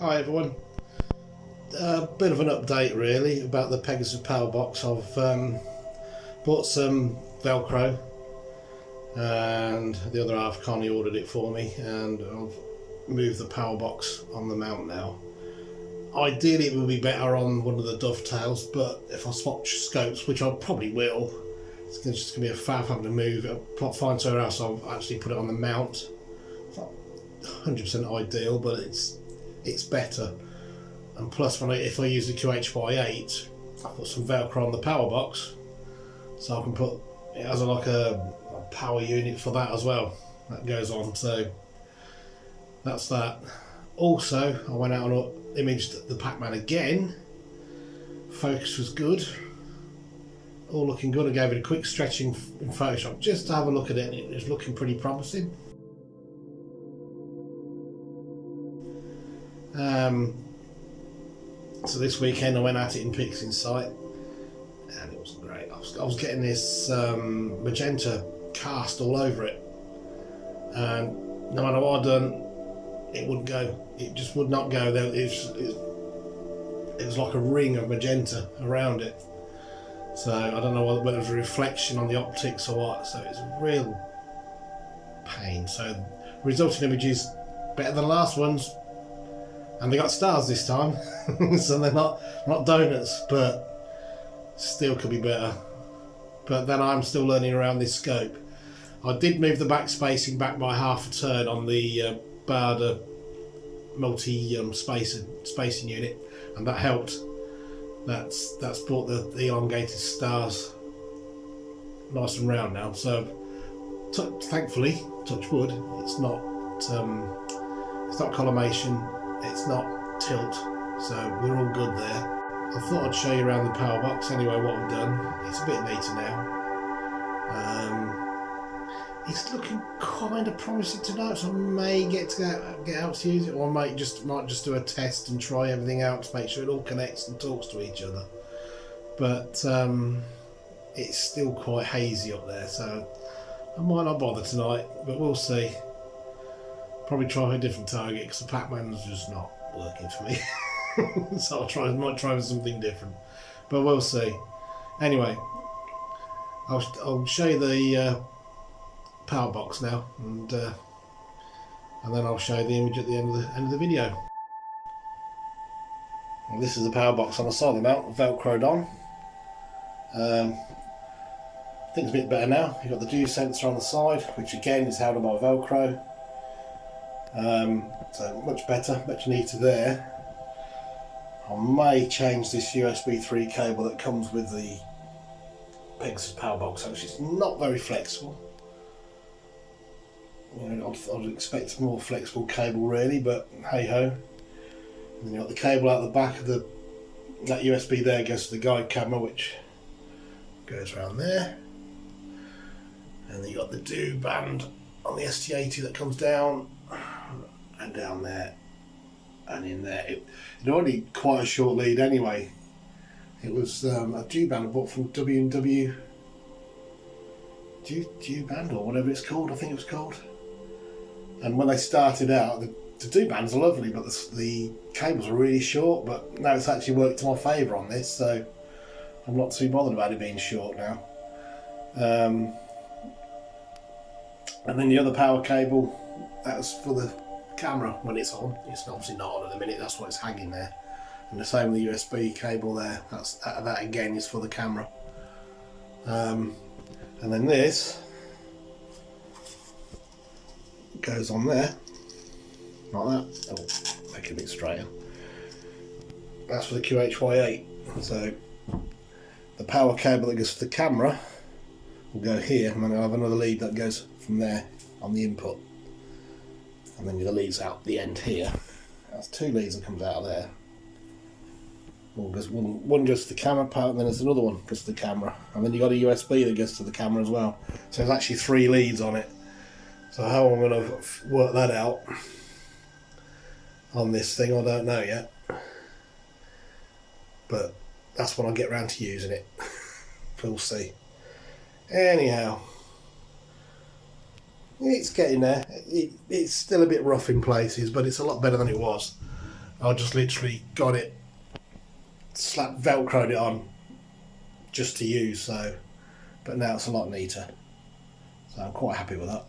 Hi everyone. A bit of an update really about the Pegasus powerbox. I've bought some Velcro and the other half kindly ordered it for me, and I've moved the powerbox on the mount now. Ideally it would be better on one of the dovetails, but if I swap scopes, which I probably will, it's just going to be a faff having to move it. I'll find somewhere else. I'll actually put it on the mount. It's not 100% ideal, but it's better. And plus, if I use the QHY8, I put some Velcro on the power box, so I can put it as like a power unit for that as well. That goes on, so that's that. Also, I went out and imaged the Pacman again. Focus was good, all looking good. I gave it a quick stretching in Photoshop just to have a look at it, and it was looking pretty promising. So this weekend I went at it in Pixin site, and it wasn't great. I was getting this magenta cast all over it, and no matter what I'd done, it wouldn't go. It just would not go. It was like a ring of magenta around it. So I don't know whether it was a reflection on the optics or what. So it's a real pain. So the resulting image is better than the last ones. And they got stars this time, so they're not donuts, but still could be better. But then I'm still learning around this scope. I did move the back spacing back by half a turn on the Barda spacing unit, and that helped. That's brought the elongated stars nice and round now. So thankfully, touch wood, it's not collimation. It's not tilt, so we're all good there. I thought I'd show you around the power box anyway what I've done. It's a bit neater now. It's looking kind of promising tonight, so I may get out to use it, or I might just do a test and try everything out to make sure it all connects and talks to each other. But it's still quite hazy up there, so I might not bother tonight, but we'll see. Probably try a different target because the Pacman's just not working for me. So might try with something different, but we'll see. Anyway, I'll show you the power box now, and then I'll show you the image at the end of the video. Well, this is the power box on the side of the mount, velcroed on. I think it's a bit better now. You've got the dew sensor on the side, which again is held on by Velcro. So much better, much neater there. I may change this USB 3 cable that comes with the Pegasus power box, which is not very flexible. You know, I'd expect a more flexible cable really, but hey ho. And then you've got the cable out the back of that USB there goes to the guide camera, which goes around there. And then you've got the dew band on the ST80 that comes down and down there and in there. It already quite a short lead anyway. It was a dew band I bought from W&W dew band or whatever it's called, I think it was called. And when they started out, the dew bands are lovely, but the cables are really short. But now it's actually worked to my favour on this, so I'm not too bothered about it being short now. And then the other power cable, that's for the camera when it's on. It's obviously not on at the minute, that's why it's hanging there. And the same with the USB cable there, that again is for the camera. And then this goes on there, like that. Oh, make it a bit straighter. That's for the QHY8. So the power cable that goes to the camera will go here, and then I'll have another lead that goes from there on the input. And then the leads out the end here. That's two leads that comes out of there. One goes to the camera part, and then there's another one that goes to the camera. And then you've got a USB that goes to the camera as well. So there's actually three leads on it. So how I'm going to work that out on this thing, I don't know yet. But that's when I get round to using it. We'll see. Anyhow. It's getting there. It's still a bit rough in places, but it's a lot better than it was. I just literally got it, velcroed it on just to use, so, but now it's a lot neater, so I'm quite happy with that.